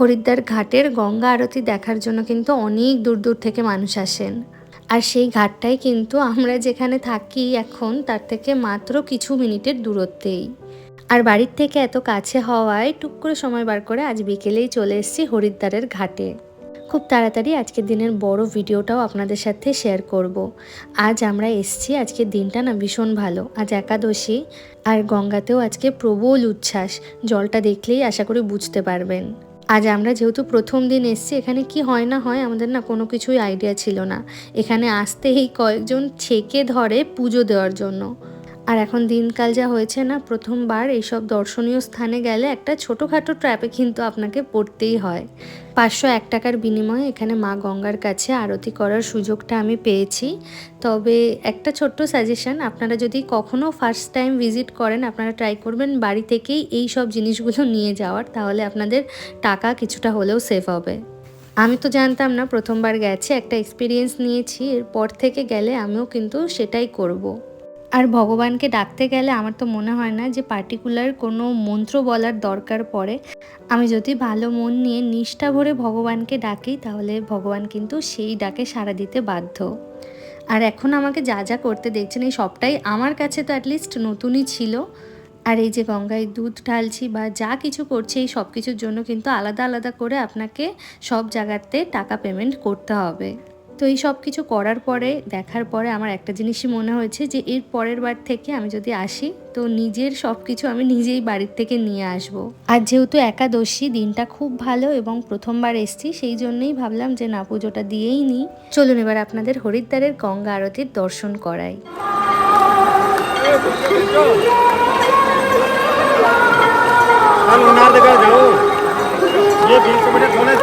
হরিদ্বার ঘাটের গঙ্গা আরতি দেখার জন্য কিন্তু অনেক দূর দূর থেকে মানুষ আসেন। আর সেই ঘাটটাই কিন্তু আমরা যেখানে থাকি এখন তার থেকে মাত্র কিছু মিনিটের দূরত্বেই। আর বাড়ির থেকে এত কাছে হওয়ায় টুক করে সময় বার করে আজ বিকেলেই চলে এসেছি হরিদ্বারের ঘাটে। খুব তাড়াতাড়ি আজকের দিনের বড় ভিডিওটাও আপনাদের সাথে শেয়ার করব। আজ আমরা এসেছি, আজকের দিনটা না ভীষণ ভালো। আজ একাদশী, আর গঙ্গাতেও আজকে প্রবল উচ্ছ্বাস। জলটা দেখলেই আশা করি বুঝতে পারবেন। আজ আমরা যেহেতু প্রথম দিন এসেছি, এখানে কি হয় না হয় আমাদের না কোনো কিছুই আইডিয়া ছিল না। এখানে আসতেই কয়েকজন ছেকে ধরে পুজো দেওয়ার জন্য। আর এখন দিনকাল যা হয়েছে না, প্রথমবার এইসব দর্শনীয় স্থানে গেলে একটা ছোটোখাটো ট্র্যাপে কিন্তু আপনাকে পড়তেই হয়। 501 টাকার বিনিময়ে এখানে মা গঙ্গার কাছে আরতি করার সুযোগটা আমি পেয়েছি। তবে একটা ছোট্ট সাজেশন, আপনারা যদি কখনও ফার্স্ট টাইম ভিজিট করেন, আপনারা ট্রাই করবেন বাড়ি থেকেই এই সব জিনিসগুলো নিয়ে যাওয়ার, তাহলে আপনাদের টাকা কিছুটা হলেও সেভ হবে। আমি তো জানতাম না, প্রথমবার গেছে, একটা এক্সপিরিয়েন্স নিয়েছি। এরপর থেকে গেলে আমিও কিন্তু সেটাই করব। আর ভগবানকে ডাকতে গেলে আমার তো মনে হয় না যে পার্টিকুলার কোনো মন্ত্র বলার দরকার পড়ে। আমি যদি ভালো মন নিয়ে নিষ্ঠা ভরে ভগবানকে ডাকি, তাহলে ভগবান কিন্তু সেই ডাকে সাড়া দিতে বাধ্য। আর এখন আমাকে যা যা করতে দেখছেন, এই সবটাই আমার কাছে তো অ্যাটলিস্ট নতুনই ছিল। আর এই যে গঙ্গায় দুধ ঢালছি বা যা কিছু করছি, এই সব কিছুর জন্য কিন্তু আলাদা আলাদা করে আপনাকে সব জায়গাতে টাকা পেমেন্ট করতে হবে। তো এই সব কিছু করার পরে, দেখার পরে আমার একটা জিনিসই মনে হয়েছে যে এর পরের বার থেকে আমি যদি আসি, তো নিজের সব কিছু আমি নিজেই বাড়ির থেকে নিয়ে আসব। আর যেহেতু একাদশী, দিনটা খুব ভালো এবং প্রথমবার এসছি, সেই জন্যই ভাবলাম যে না, পুজোটা দিয়েই নিই। চলুন এবার আপনাদের হরিদ্বারের গঙ্গা আরতির দর্শন করাই। जाओ ये 20 मिनट होने